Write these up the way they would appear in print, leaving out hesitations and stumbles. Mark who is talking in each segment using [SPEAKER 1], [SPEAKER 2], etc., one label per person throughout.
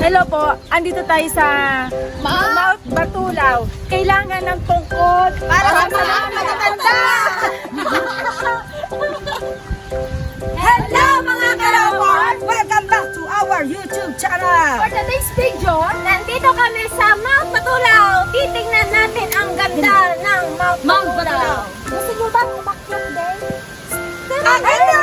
[SPEAKER 1] Hello po, andito tayo sa Mount Batulaw. Kailangan ng tungkod para sa mga matatanda!
[SPEAKER 2] Hello mga kalawar! Welcome back to our YouTube channel!
[SPEAKER 3] For today's video, nandito kami sa Mount Batulaw. Titingnan natin ang ganda ng Mount Batulaw. Gusto nyo bang umakyat din? Tara!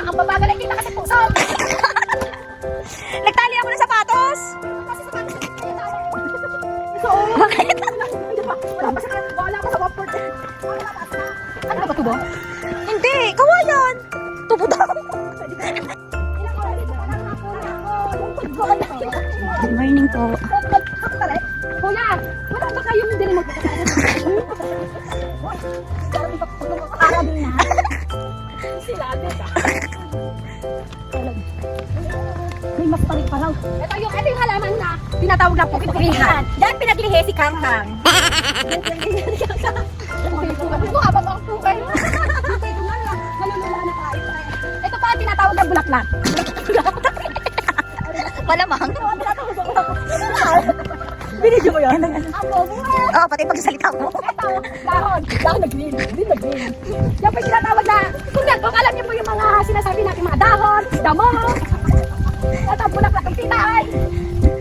[SPEAKER 3] Ang babagaling kita kasi puso.
[SPEAKER 2] Nagtali ako ng sapatos!
[SPEAKER 3] Bakit? Wala pa sa 1%. Ano ba tubo?
[SPEAKER 2] Hindi! Kawayan! Tubo daw! Good morning po.
[SPEAKER 3] Kuya, wala ba kayong hindi na magpapasaya? Sila agad ah. May mas palit pa raw. Ito yung halaman na tinatawag na pukit-pukihan.
[SPEAKER 2] Diyan pinaglihe si Kanghang.
[SPEAKER 3] Mukha pa ba ang pukay? Malulula na tayo. Ito pa ang tinatawag na bulaklak.
[SPEAKER 2] Malamang. Binidyo mo yan? Oo, pati pagsasalita mo.
[SPEAKER 3] Ito, dahon na green. Green na green. Yan pa yung tinatawag na, kung alam niyo po yung mga sinasabi natin mga dahon, damo, ito, bulaklak ng titay.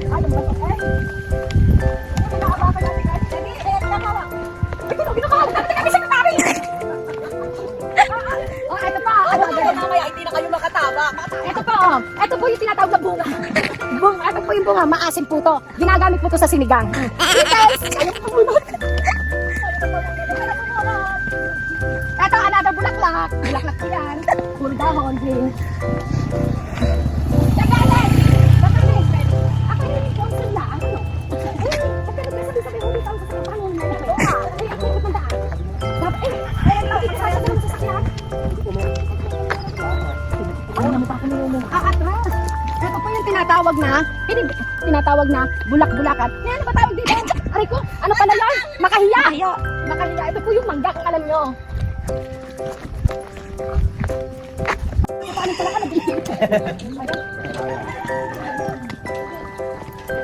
[SPEAKER 3] Ano ba ito eh? Pinakabakan natin kasi. Hindi, pinakawa. Pinakawa natin kami sekretary. Oh, ito pa.
[SPEAKER 2] Mamaya hindi na kayo makatama.
[SPEAKER 3] Ito po yung tinatawag na bunga. Ito po yung bunga, maasim po to. Ginagamit po to sa sinigang. Guys, ayaw po bunot. Ito, another bulaklak. Bulaklak po yan. Puro dahon, green. Tagalan! Tagalan! Ako yung sponsor na. Ano? Pag nagsasabi-sabi, ulit ako sa pangon na. Ay, ako yung matandaan. Ito sa sasakyan. Atras. Ito po yung tinatawag na bulak-bulakan. Ano ba tawag dito? Aray ko, ano pala yan? Makahiya. Makahiya. Ito po yung mangga, kung alam nyo. Paano pala ka nabigyan?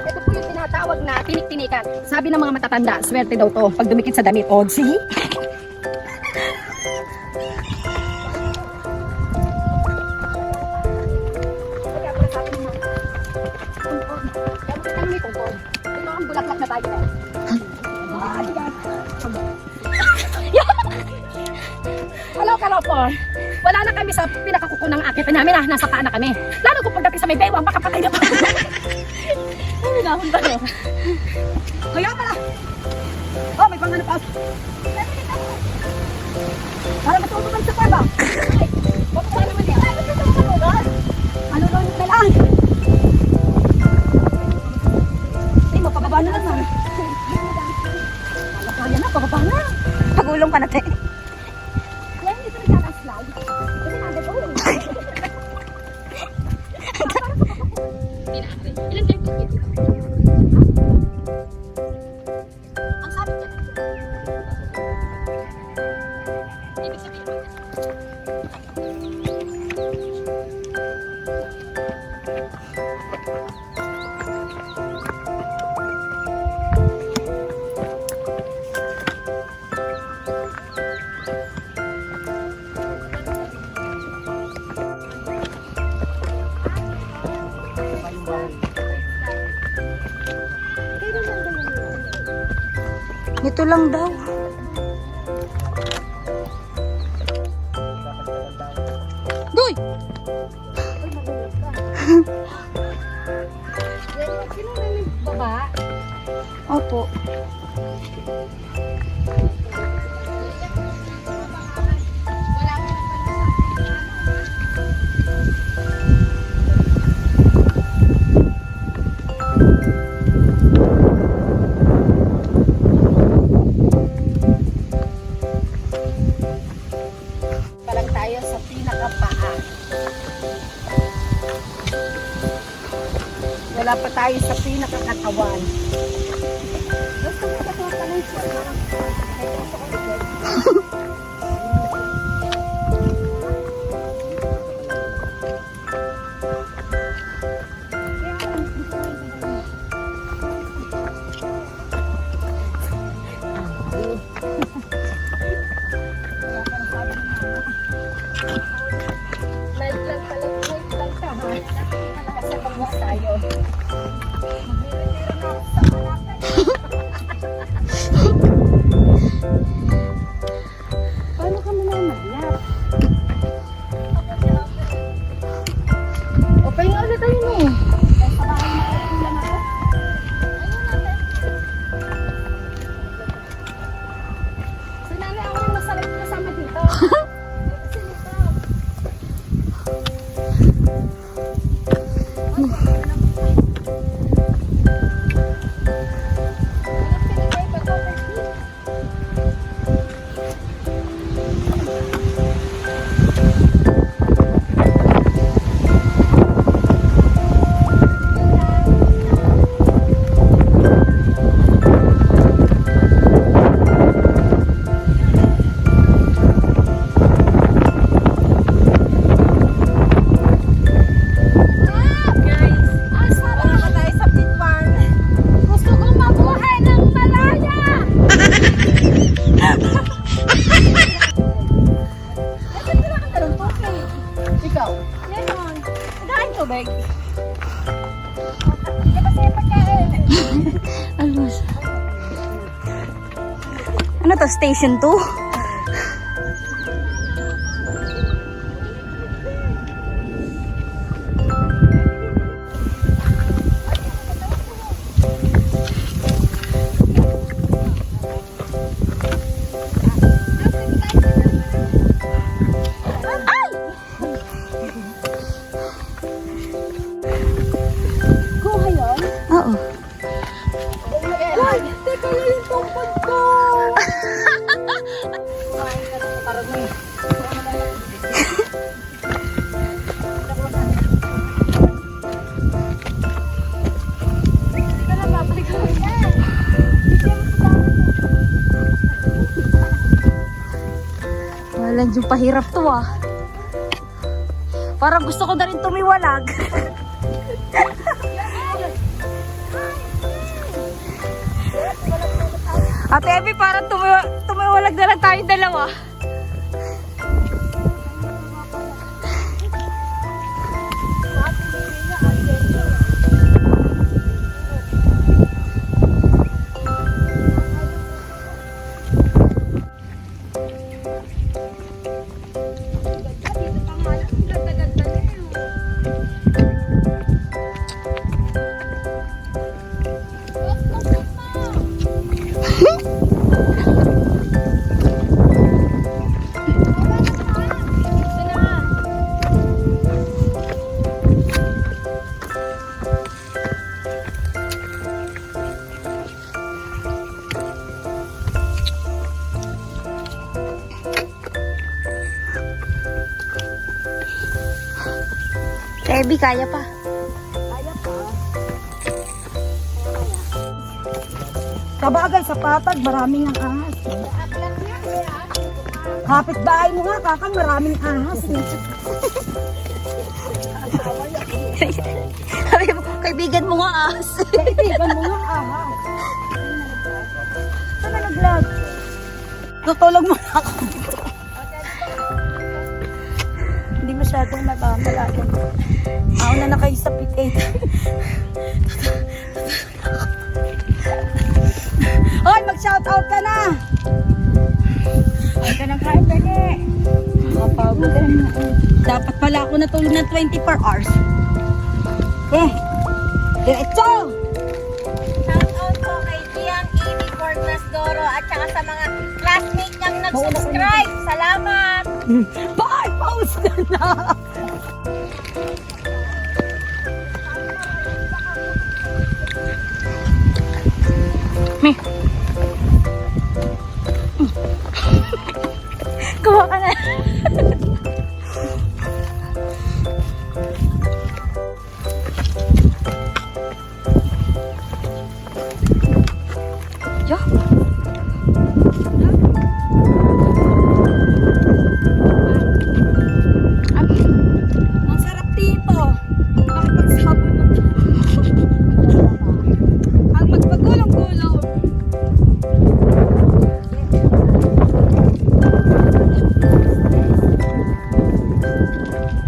[SPEAKER 3] Ito po yung tinatawag na tinik-tinikan. Sabi ng mga matatanda, swerte daw to pag dumikit sa damit. O, see? Ito ang bulaklak na tayo. Hello, Kalopor. Wala na kami sa pinakakuko ng akit namin ah. Nasa paa na kami. Lalo kung pagdating sa may bewang, baka patay na pa. Ay, nahon ba no? Kaya pala. Oh, may pangano pa. Para matutupan sa paba. Bakit pa naman yan? Ano lang na lang? Ay, mapababa na lang man. Kaya na, pababa na.
[SPEAKER 2] Pagulong ka natin.
[SPEAKER 3] Kaya hindi ko nagkaka-slide. Kasi nagkaka-ulong. Ang sabi niya. Ibig sabihin.
[SPEAKER 2] Ito lang daw. Doy!
[SPEAKER 3] Sino na yung baba?
[SPEAKER 2] Opo. wala pa tayo sa pinakakatawan.
[SPEAKER 3] Paano ka manamayat? O, pahinga ulit tayo no. Sinali ako yung masarap kasama dito. Gusto kong mabuhay ng malaya!
[SPEAKER 2] Ikaw,
[SPEAKER 3] Meron.
[SPEAKER 2] nagahan tubig.
[SPEAKER 3] Hindi kasi pagkain.
[SPEAKER 4] Ano to? Station 2?
[SPEAKER 3] Kuha yun?
[SPEAKER 4] Oo.
[SPEAKER 3] Ay, teka lang yung tungkod ko! Teka lang, babalik ko yan.
[SPEAKER 4] Walang yung pahirap to ah. Parang gusto ko na rin tumiwalag. Ate Abby, parang tumiwalag na lang tayong dalawa. Abby, kaya pa.
[SPEAKER 2] Kabagay sa patag, maraming ang ahas. Kapit-bahay mo nga, kakang maraming ahas.
[SPEAKER 4] Sabi mo, kaibigan mo nga as.
[SPEAKER 2] Kaibigan mo nga ahas. Saan na nag-vlog? Tutulog mo na ako. Hindi masyadong malaki. Ako na kayo sa pitate. Hoy, mag-shoutout ka na! Huwag ka nang kain, Bene. Nakapagod ka na. Dapat pala ako natulog ng 24 hours. Diretso!
[SPEAKER 1] Shoutout po kay Gian Amy Fortnas Doro at saka sa mga classmates niyang nag-subscribe. Salamat!
[SPEAKER 2] Bye! Pause ka na!
[SPEAKER 4] Kuha ka na.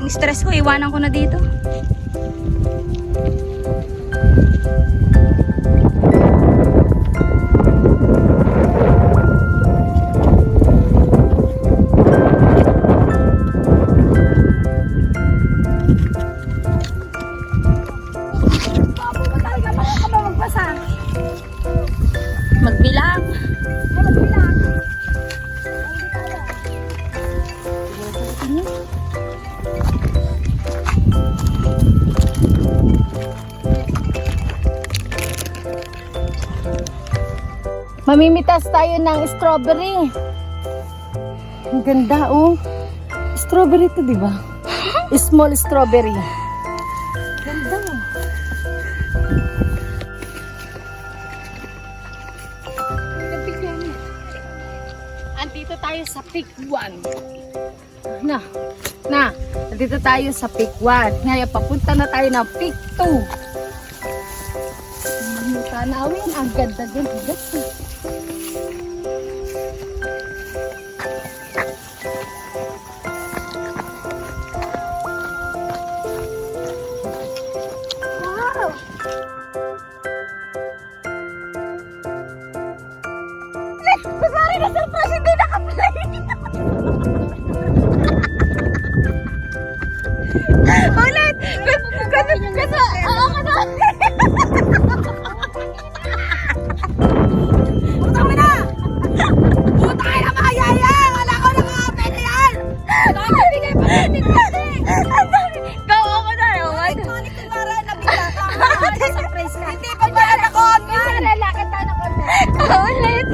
[SPEAKER 2] stress ko, iwanan ko na dito. Magbilang.
[SPEAKER 1] Mamimitas tayo ng strawberry. Ang ganda, oh. Strawberry to, di ba? Small strawberry. Ganda. Andito tayo sa peak 1. Andito tayo sa peak 1. Ngayon, papunta na tayo ng peak 2. Tanawin, ang ganda-ganda. Wow! Sorry na surprise, hindi naka-play.
[SPEAKER 2] Ulit! Kasi, oo ka na!
[SPEAKER 3] Puta mo na! Puta kayo na mga yaya! Wala ko na mga pwede yan! Bigay pa natin natin!
[SPEAKER 2] Gawa ko na,
[SPEAKER 3] Ay, Tony, kumara na bigla ka. Surprise ka. Hindi pa pala na konti. Lakad tayo ng konti.
[SPEAKER 2] Ulit!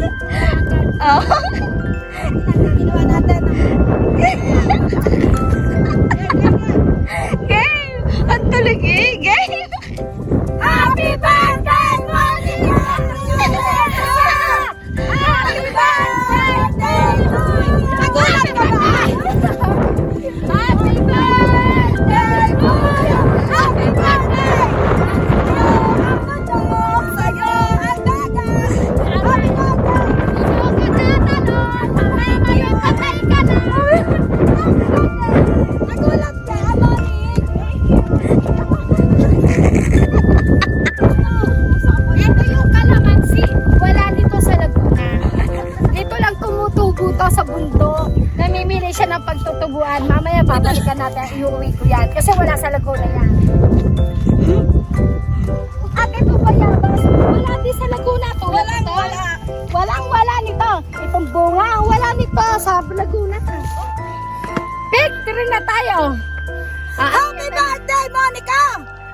[SPEAKER 2] Oh.
[SPEAKER 3] Ginawa natin.
[SPEAKER 2] Game! Ang tulig eh! Game!
[SPEAKER 3] Happy birthday, Monica! Happy birthday to you! Nagulat ka ba? Happy birthday to you! Happy birthday! Ang mandok sa'yo ang dagat! Happy birthday! Ito ka tatalon! Mamaya patay ka na! Nagulat ka, Monique! Ito yung kalamansi. Wala nito sa Laguna. Ito lang tumutubo to sa bundok. Namimili siya ng pagtutubuan. Mamaya babalikan natin. Iuwi ko yan. Kasi wala sa Laguna yan. At ito ba yan? Wala din sa Laguna to. Walang nito. Itong bunga. Wala nito sa Laguna. Victory na tayo. Happy birthday, Monica!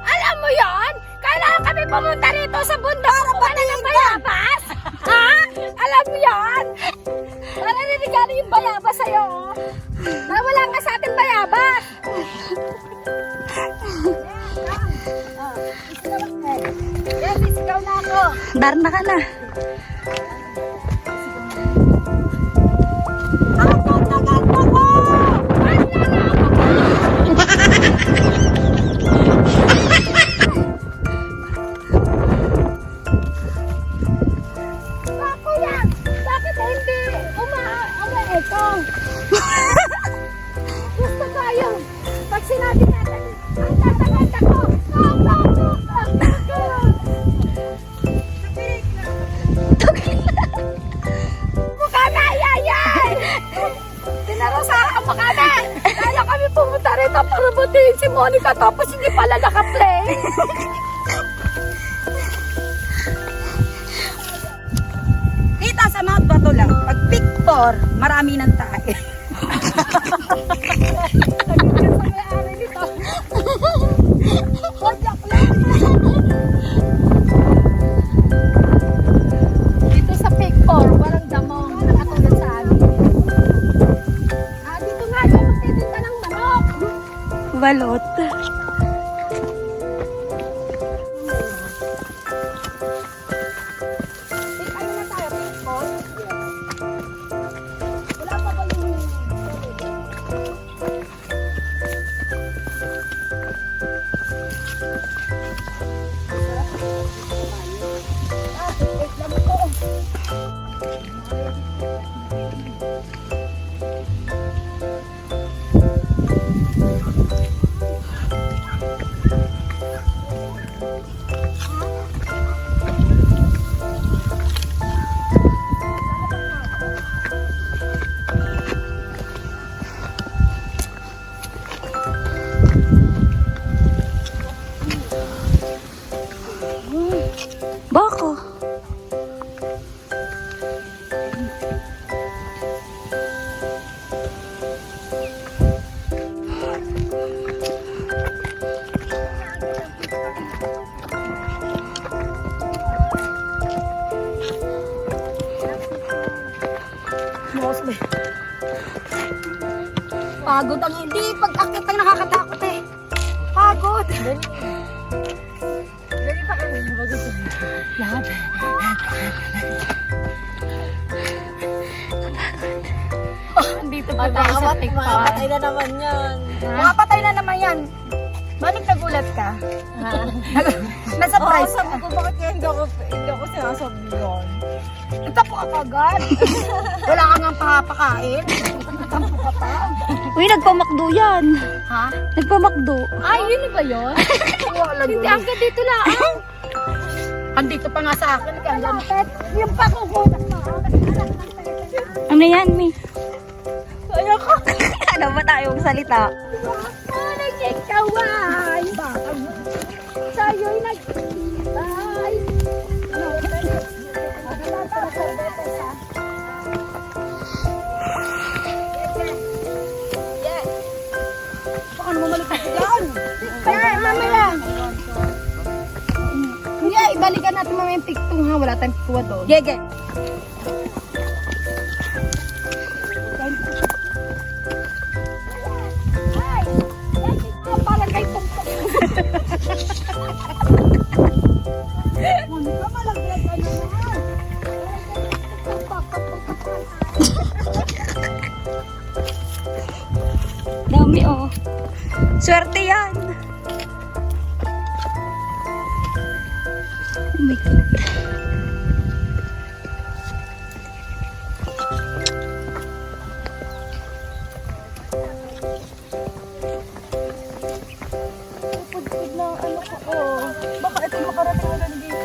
[SPEAKER 3] Alam mo yon? Kailangan kami pumunta rito sa bundok para patayin ng bayabas. Ha? Alam mo yon? Para nirigalo yung bayabas sa'yo. Nawala ka sa ating bayabas. Yes, isigaw na ako.
[SPEAKER 2] Darna ka na.
[SPEAKER 3] Ang ganda-ganda ko! Kuya, bakit hindi eko? Gusto tayo. Pag sinabi natin, ang ganda-ganda ko. Mukha na, yayay! Tinarosa ang mukha na! Kaya kami pumunta rito para butiin si Monica tapos hindi pala naka-play.
[SPEAKER 2] Dito sa Mount Batula, pag peak 4, marami ng tae.
[SPEAKER 3] May-ari nito. Kojak lang. Dito sa Peak 4, walang damo. Nakatulad sa amin. Dito nga yung magtitinda ng manok.
[SPEAKER 2] Balot.
[SPEAKER 3] Ano na tayo, Peak 4? Wala pa ba yung... wait lang ito. Pagod ang hindi. Pag-akit ang nakakatakot eh. Pagod.
[SPEAKER 4] Dali pa kami.
[SPEAKER 3] Lahat.
[SPEAKER 1] Andito pa tayo sa Pick 1.
[SPEAKER 2] Makapatay na naman yan.
[SPEAKER 3] Makapatay na naman yan. Manik nagulat ka. Na-surprise
[SPEAKER 2] Sabi
[SPEAKER 3] ka.
[SPEAKER 2] ko, bakit kaya hindi ako sinasabi yun?
[SPEAKER 3] Tapo ka agad. Wala ka nga papakain. Tapo ka pa.
[SPEAKER 4] Uy, nagpamakdo yan.
[SPEAKER 3] Ha?
[SPEAKER 4] Nagpamakdo.
[SPEAKER 1] Ay, yun ba yun?
[SPEAKER 3] Wala
[SPEAKER 1] Hindi, hanggang dito lang.
[SPEAKER 3] Andito pa nga sa akin. Kaya lapit. Yung pakukutas mo.
[SPEAKER 4] Ano yan, Mi?
[SPEAKER 2] Kaya ko.
[SPEAKER 4] Ano ba tayong salita?
[SPEAKER 3] Nagkikaway. Bakit? Sa'yo'y nagkikitay. Baka naman malipad yan. Kaya, mamaya. Hindi, ibalikan natin mamaya yung tiktung ha. Wala tayong pikuwa doon.
[SPEAKER 2] Gege.
[SPEAKER 3] Ay! Parang kay Tungtong. Monica, malaglag ka naman.
[SPEAKER 4] Dami, oh. Swerte yan. Oh my God.
[SPEAKER 3] Pagpag na ano ko, oh. Baka ito makarating na lang dito.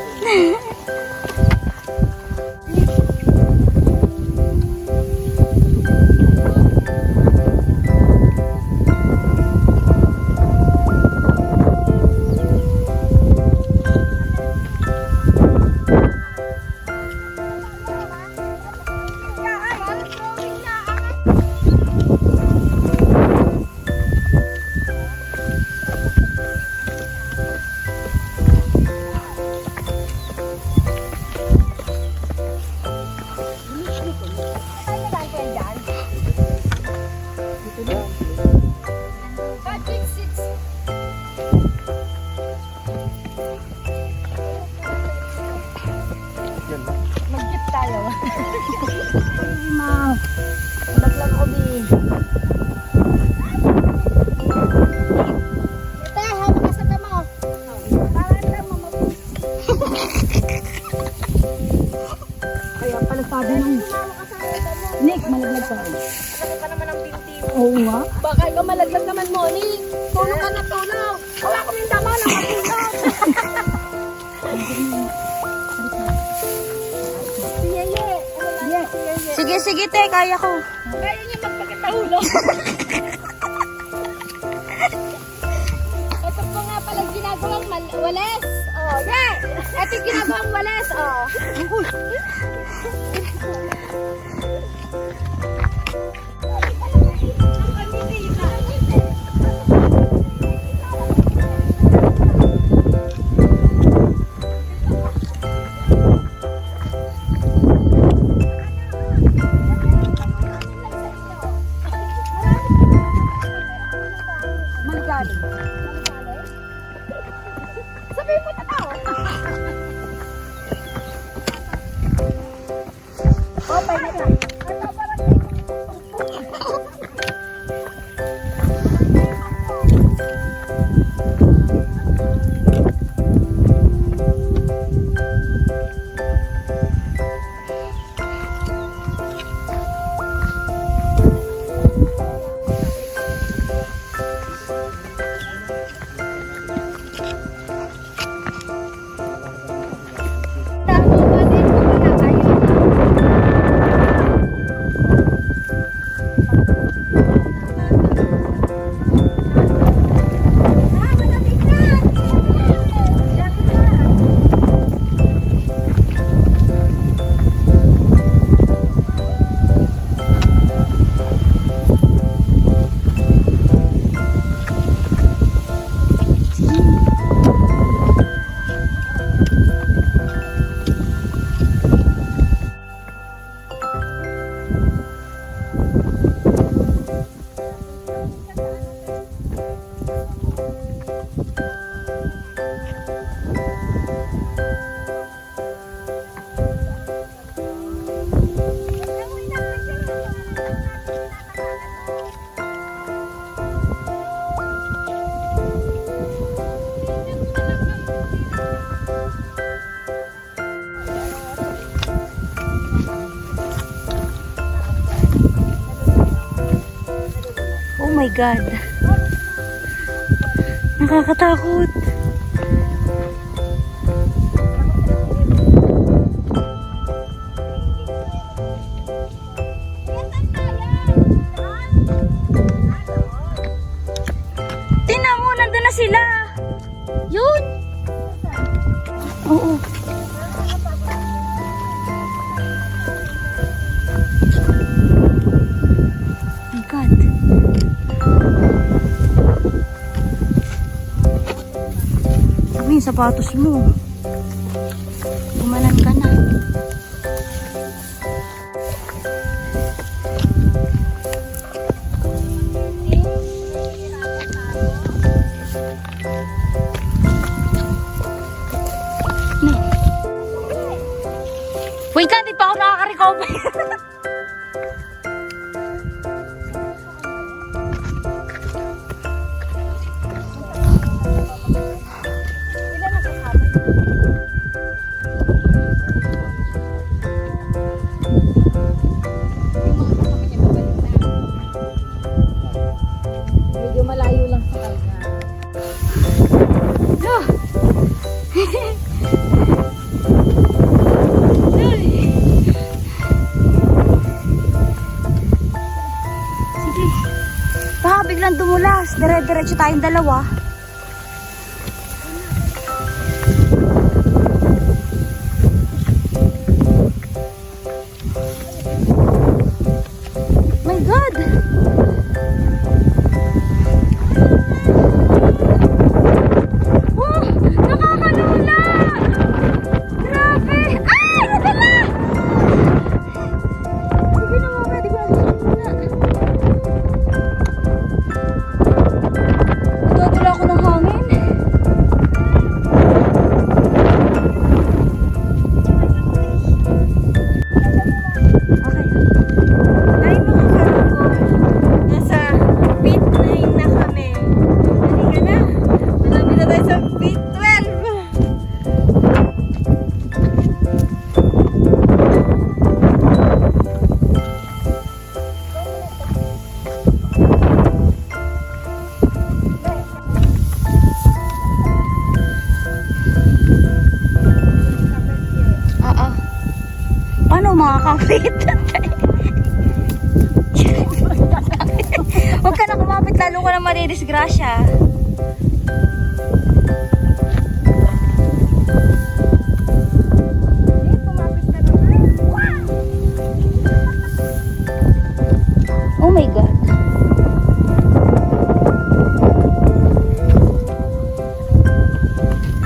[SPEAKER 3] Mag-jeep tayo. Ay, ma. Laglag ko, Bi. Ito, hawak ka sa damo. Para lang Kaya pala sabi nung Nick, malaglag ka rin.
[SPEAKER 2] Ano pa naman ang binti mo?
[SPEAKER 3] Oo nga. Baka ikaw malaglag naman mo, Nick. Tulog ka na tulog. Wala ko yung damo na matulog.
[SPEAKER 4] Sige, sige, te. Kaya ko.
[SPEAKER 3] Kaya niya magpagkataulo. Ito po nga pala ginagawang wales. Oh, yeah. Ito yung ginagawang wales. Oh. Maligalig. Sabihin mo na tao. Okay na ka.
[SPEAKER 2] Oh my God. Nakakatakot. Tingnan mo, nandun na sila. Yun. Oo. My God. Sabi yung sapatos mo. Gumanan ka na. Wait lang, di pa ako nakaka-recover.
[SPEAKER 1] Medyo malayo lang sa kanya.
[SPEAKER 2] Sige. Baka biglang dumulas. Dire-diretso tayong dalawa. My God! Oh! Nakakalula! Grabe! Ay! Nadala! Sige na muna, di ko na nadadala ako ng hangin. Okay. Ay mga karugol, nasa pit 9 na kami. Halika na. Malapit na tayo sa pit 12. Oo. Paano makakapit? Huwag ka na kumapit, lalo ka na madidisgrasya. Oh my God.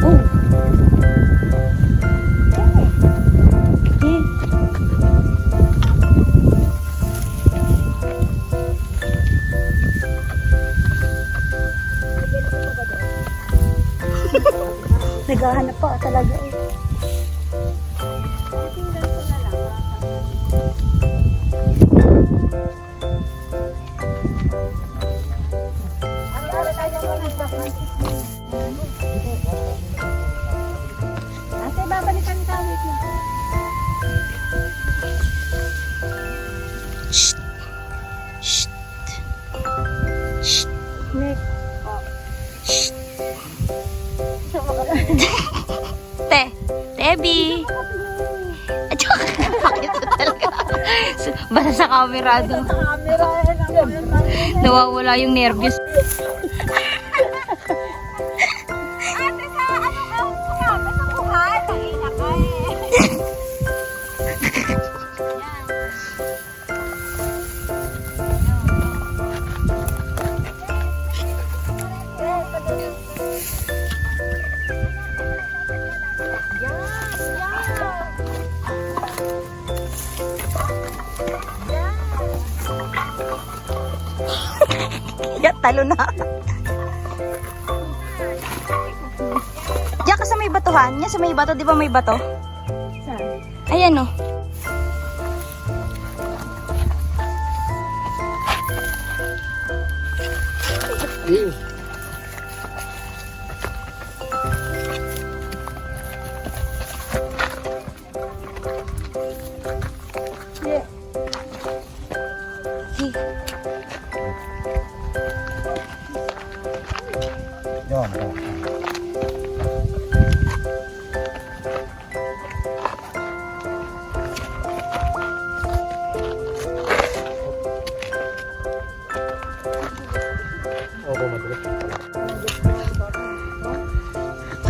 [SPEAKER 2] Oh. Eh. Naghahanap pa talaga eh.
[SPEAKER 3] Ate, babalikan ka ulit na.
[SPEAKER 2] Shh. Shh. Shh.
[SPEAKER 3] Next.
[SPEAKER 2] Shh. Te. Tebi. Bakit talaga? Basta sa camera doon.
[SPEAKER 3] Camera,
[SPEAKER 2] Nawawala yung nervyos.
[SPEAKER 3] ate, sa ano ka? Sumama sa buhay. Tangina ka
[SPEAKER 2] Yan, talo na. Diyan ka sa may batuhan. Yan sa may bato. Di ba may bato? Ayan, oh.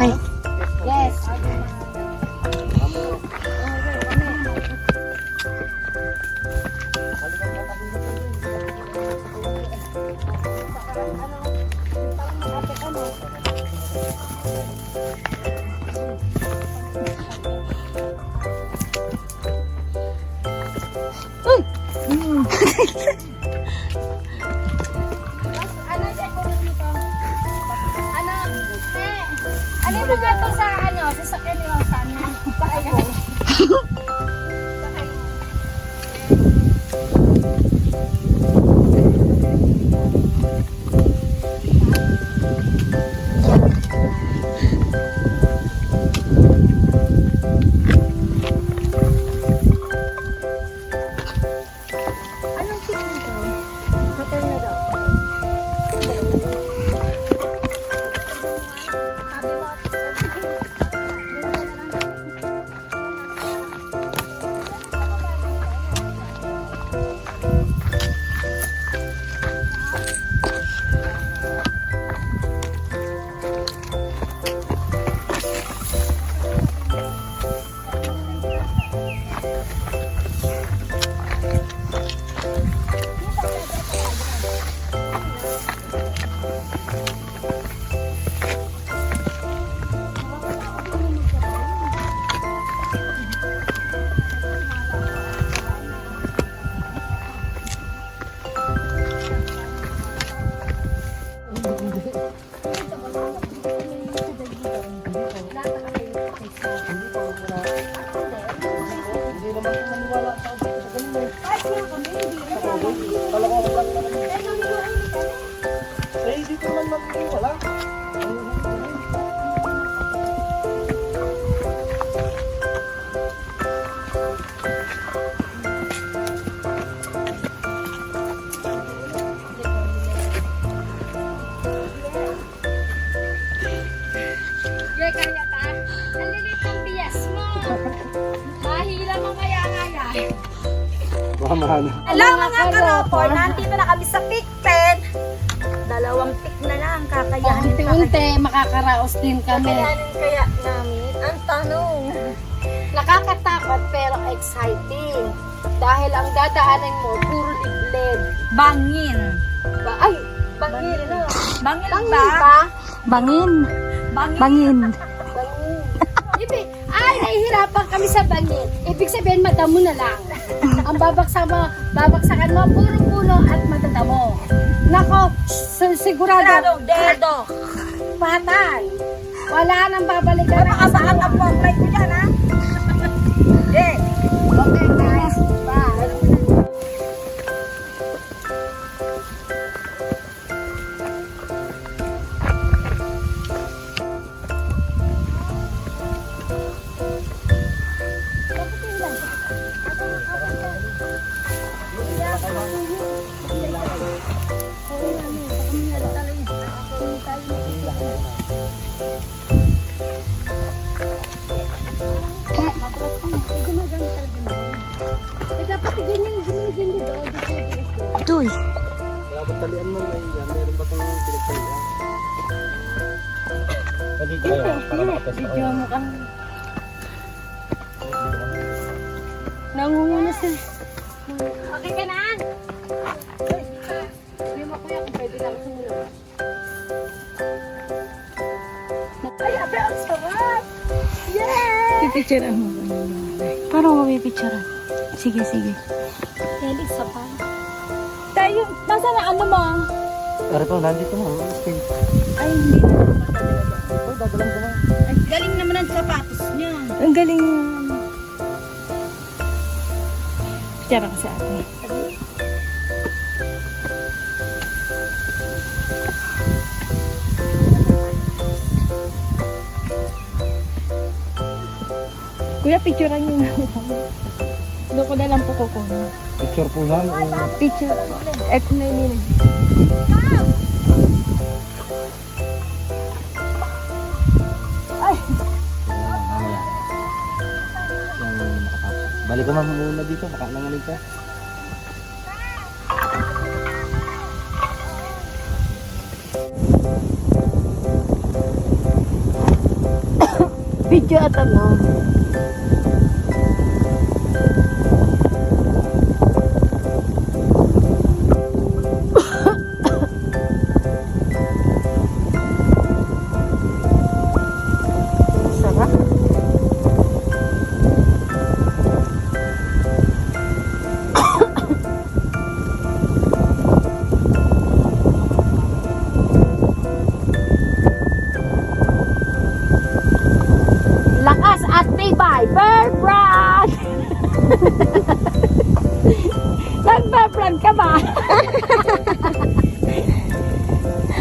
[SPEAKER 2] Okay.
[SPEAKER 1] Yes. Ano yung mga ito sa ano? Sa sakyan ni Rosan? Anong tingin ko? Hotel na daw. Kaya ka? Nalilit ang bias mo. Mahila mo kaya.
[SPEAKER 2] Hello mga karopor, nandito na kami sa pick pen. 2 pick na lang, kakayanin
[SPEAKER 1] Unti-unti, makakaraos din kami.
[SPEAKER 2] Kakayanin kaya namin? Ang tanong.
[SPEAKER 1] Nakakatakot pero exciting. Dahil ang dadaanan mo, puro liblib.
[SPEAKER 2] Bangin.
[SPEAKER 1] Ay, bangin na.
[SPEAKER 2] Bangin
[SPEAKER 1] Bangin
[SPEAKER 2] ba?
[SPEAKER 1] ba?
[SPEAKER 2] Bangin. Bangin.
[SPEAKER 1] Bangin. Ay, nahihirapan kami sa bangin. Ibig sabihin, madamo na lang. Ang babaksakan mo, puro puno at madadamo. Nako, sigurado.
[SPEAKER 2] Dedo.
[SPEAKER 1] Patay. Wala nang babalikan.
[SPEAKER 2] Nakasaan ang portrait ko dyan, ha? Okay.
[SPEAKER 1] Okay, guys. Bye.
[SPEAKER 2] Ito'y.
[SPEAKER 5] Talian mo na yan, meron ba kang pinagtalian? Pwede tayo, para makatest ako.
[SPEAKER 1] Video mo kami. Nangunguna sila. Okay ka na? Hindi mo kuya kung pwede lang sumunod. Ay, abe, ang sarap! Yay!
[SPEAKER 4] Pipicture mo.
[SPEAKER 2] Paano mo mapipicturean? Sige, sige.
[SPEAKER 1] Helix sa pa.
[SPEAKER 2] Tayo, nasa na ano mo?
[SPEAKER 5] Ari pa, nandito mo. Spain.
[SPEAKER 2] Ay, hindi naman
[SPEAKER 5] Oh, dadalang ko na.
[SPEAKER 2] Ay, galing naman ang sapatos niya.
[SPEAKER 4] Ang galing. Tiyara ka sa ate. Kuya, picturean niyo na. Doon ko na lang po kukunin.
[SPEAKER 5] Picture po lang.
[SPEAKER 4] Picture po. Eto na yun.
[SPEAKER 5] Balik ka muna dito. Baka nangalig ka.
[SPEAKER 4] Video at ano. Sarap. Lakas at tibay, bird brand! Nag-bird brand ka ba?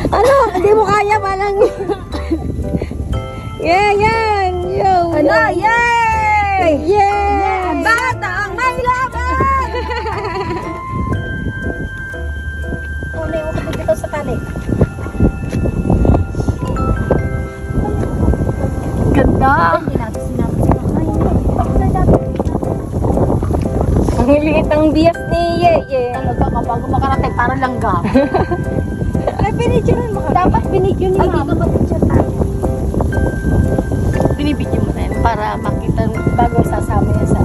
[SPEAKER 4] Ano? Hindi mo kaya palang... Yeah, yan! Yo!
[SPEAKER 2] Ano? Yay!
[SPEAKER 4] Yeah!
[SPEAKER 2] Bata ang may laban! Tunay mo kapag dito sa tali.
[SPEAKER 4] Ganda!
[SPEAKER 2] Hindi natin sinabi.
[SPEAKER 4] Ang liit ng bias ni Yeye.
[SPEAKER 1] Talaga, kapag makarating, parang langgam.
[SPEAKER 4] Ay, binidyoan mo ka. Dapat binidyo ni
[SPEAKER 2] Ay, di ba mag-picture tayo?
[SPEAKER 1] Binibidyo mo na yun para makita bago sasama yan sa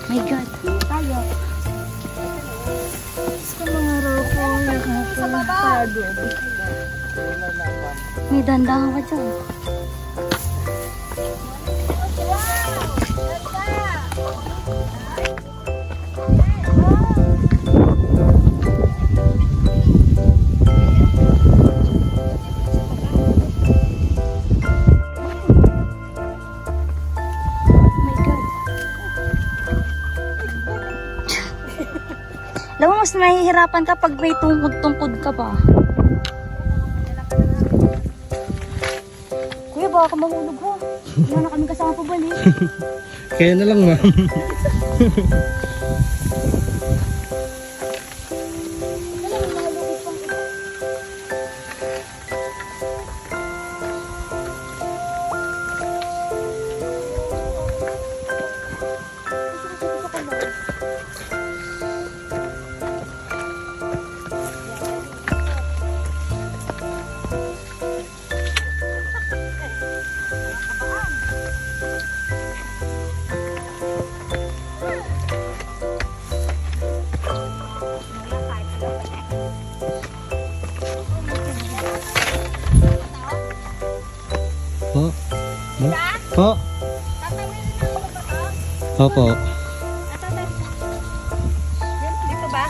[SPEAKER 4] My God.
[SPEAKER 2] Tayo.
[SPEAKER 4] Sa mga roko, nakakapagod. May dandahan ka dyan. My God. Alam mo, mas nahihirapan ka pag may tungkod-tungkod ka pa. Kuya, baka ka mahulog ho. Wala na kami kasama pa balik.
[SPEAKER 5] Kaya na lang, ma'am. Po? Po? Opo.
[SPEAKER 2] Dito ba?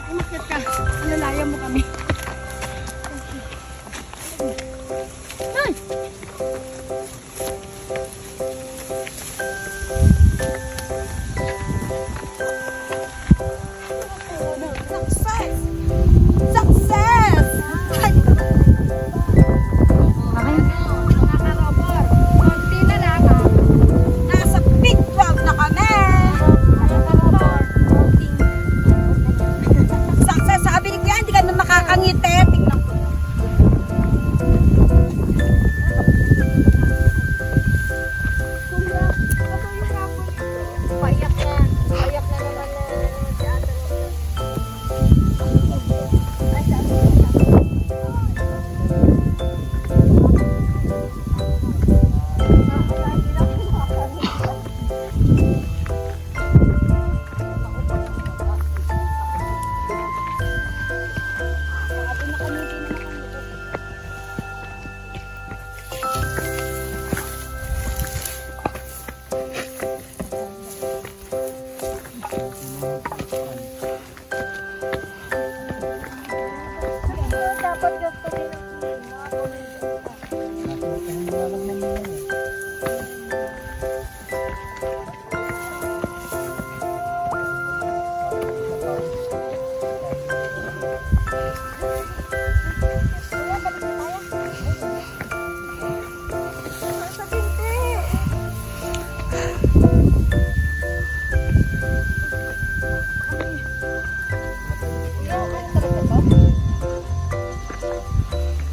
[SPEAKER 3] Umakyat ka. Inalayan mo kami.
[SPEAKER 2] Success! Success!
[SPEAKER 3] Mga karobor. Konti na lang.
[SPEAKER 2] Nasa big 12 na kami! Success! Sabi ni Kuya, hindi ka na makakangiti. Tingnan ko.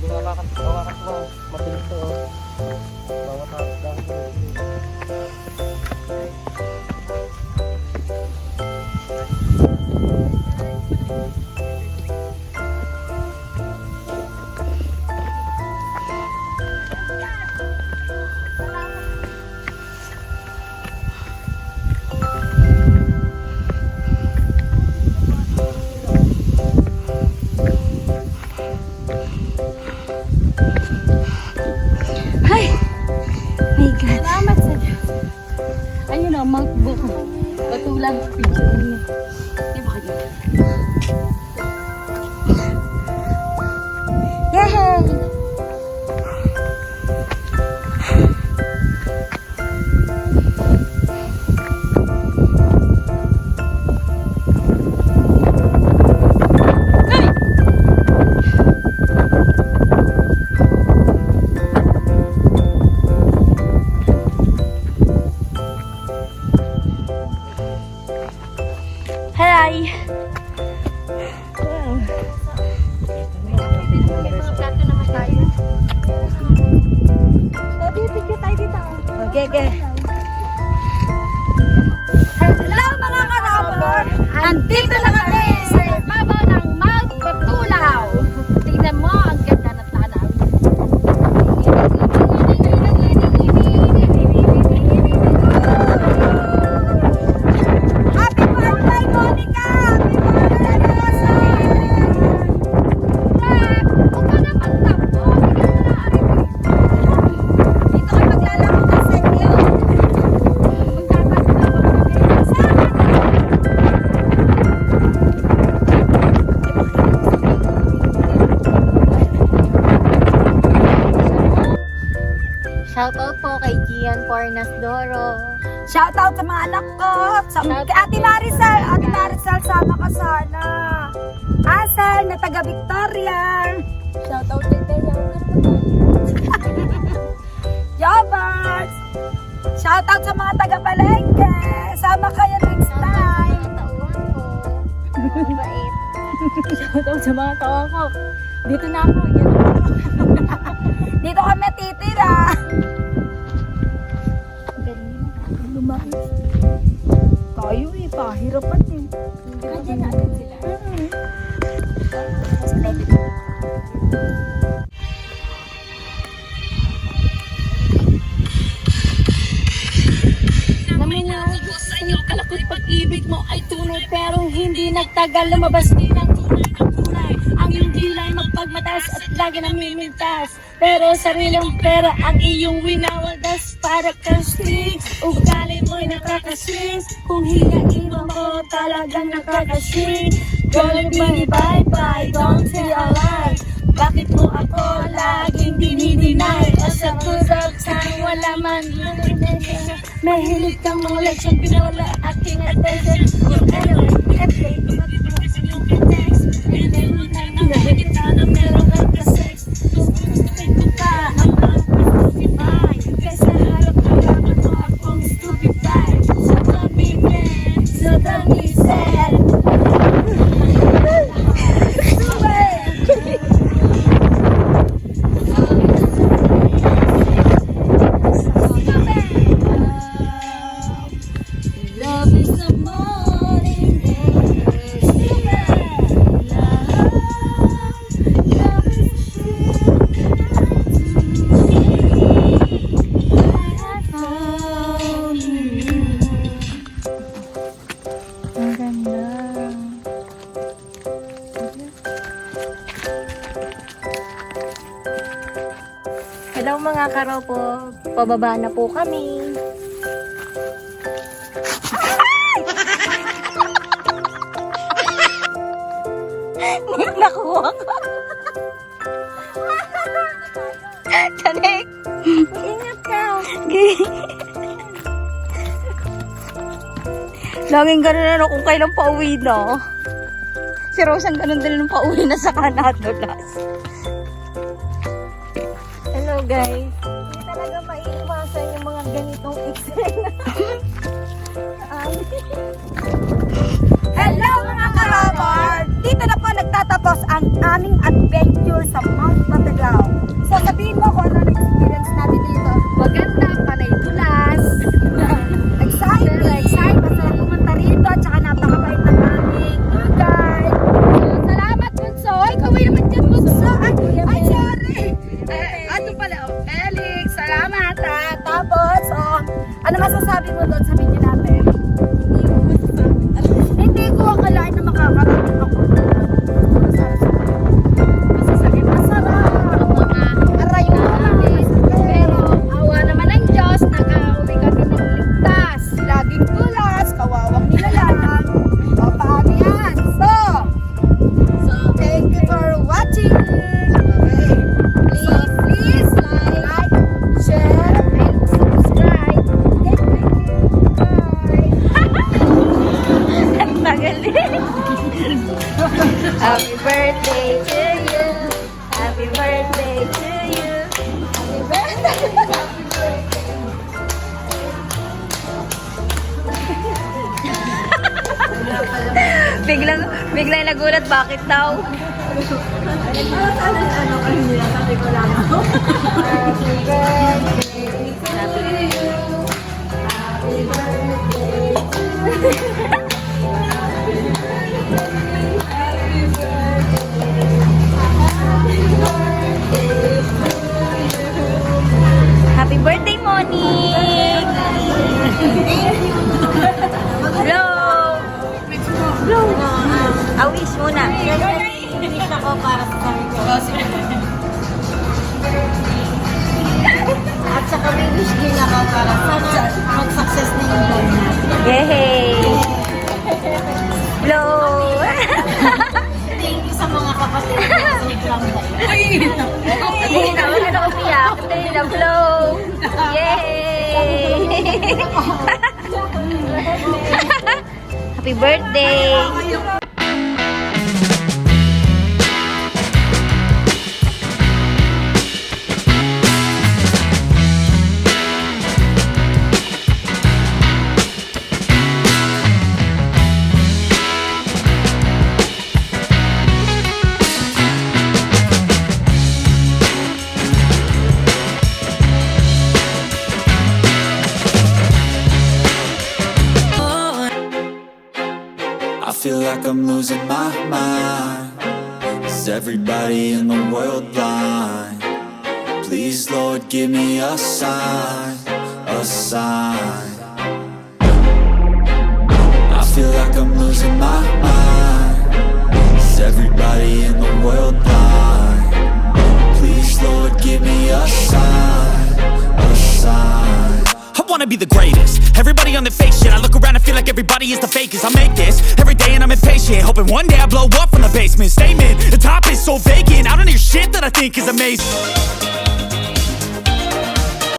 [SPEAKER 5] Hindi nga kakatuwa. Matilis to. Bawat dahon ko.
[SPEAKER 2] My God.
[SPEAKER 1] Salamat sa Diyos. Ayun o, Mount Buko. Patulang picture niyo. Di ba kayo?
[SPEAKER 2] Yay! Hi! Okay, okay. Hello mga karabor!
[SPEAKER 1] Andito na kami sa ibabaw ng Mount Batulaw. Tingnan mo, ang ganda ng tanaw.
[SPEAKER 2] Happy birthday, Monica! Happy birthday, Rosa!
[SPEAKER 1] Huwag ka naman tapo. Bigyan mo na aring
[SPEAKER 2] Dito kayo maglalaro ng sekyo.
[SPEAKER 4] Shoutout po kay Gian Pornas Doro.
[SPEAKER 2] Shoutout sa mga anak ko. Kay Ate Maricel. Ate Maricel, sama ka sana. Asal na taga Victoria.
[SPEAKER 3] Shoutout din tayo.
[SPEAKER 2] Jobers. Shoutout sa mga taga Palengke. Sama kayo next time.
[SPEAKER 4] Mabait.
[SPEAKER 3] Shoutout sa mga tawa ko. Dito na ako. Yan ako.
[SPEAKER 2] Dito kami titira.
[SPEAKER 3] Lumakis. Tayo eh. Pahirapan eh. Nandiyan na agad sila.
[SPEAKER 1] Naminawag ko sa'yo, kalakot pag-ibig mo ay tunay pero hindi nagtagal lumabas din ang tunay na kulay. Ang iyong dilay magpagmatas at lagi namimintas, pero sariling pera ang iyong winawaldas para kang string. Ugali mo'y nakakaswing, kung hiyain mo talagang nakakaswing. Gonna be bye-bye, don't say a lie. Bakit mo ako laging dinideny? O sa kurap saan wala man mahilig kang mga leksyon, pinawala aking attention. Yung anyway, everyday, tumatapos yung text. And then, nakikita na meron kang ka-sex. Gusto ka ang mga stupefy. Kaysa harap-harapan mo akong stupefy. So dami men, so dami sad. Love is the morning air. Love is
[SPEAKER 4] Ang ganda. Hello mga karopo. Pababa na po kami. Nakuha ko. Tanik. Ingat ka. Laging ganun na kung kailan pauwi na. Si Rose ang ganun din nung pauwi na sa Canadolas. Hello guys. Hindi talaga maiiwasan yung mga ganitong eksena.
[SPEAKER 2] Hello mga karabor! Dito na po nagtatapos ang aming adventure sa Mount Matagao. So sabihin mo kung ano na-experience natin dito.
[SPEAKER 3] Maganda, panay tulas.
[SPEAKER 2] Excited, masarap pumunta rito at saka napakabait ng aming tour guide.
[SPEAKER 3] Salamat, Bunso. Ikaw ay naman dyan, Bunso.
[SPEAKER 2] Ay, sorry!
[SPEAKER 3] Ano pala? Felix, salamat.
[SPEAKER 2] Tapos, ano masasabi mo doon sa video natin? Hindi ko akalain na makakarating ako.
[SPEAKER 3] Masasakit masarap.
[SPEAKER 2] Aray mo namin.
[SPEAKER 3] Pero awa naman ng Diyos, nakauwi kami ng ligtas.
[SPEAKER 2] Laging tulas, kawawang nilalang. O, paano yan? So, thank you for watching. Okay. Please like, share, and subscribe. Thank you. Bye.
[SPEAKER 4] Ang tagal eh. Happy birthday to you. Happy birthday to you. Biglang nagulat, bakit daw? Happy birthday, Monique! Blow! Blow! Wish muna.
[SPEAKER 1] Wish ako para sa sarili ko. At saka may wish din ako para sana mag-success na yung vlog natin.
[SPEAKER 4] Yay! Blow!
[SPEAKER 1] Thank you sa mga kapatid ko sa vlog na yun.
[SPEAKER 4] Hindi na ako umiyak. Hindi na blow! Yay! Happy birthday!
[SPEAKER 6] I feel like I'm losing my mind. Is everybody in the world blind? Please, Lord, give me a sign, a sign. I feel like I'm losing my mind. Is everybody in the world blind? Please, Lord, give me a sign, a sign.
[SPEAKER 7] I wanna be the greatest. Everybody on the fake shit. I look around and feel like everybody is the fakest. I make this every day and I'm impatient, hoping one day I blow up from the basement. Statement, the top is so vacant. I don't hear shit that I think is amazing.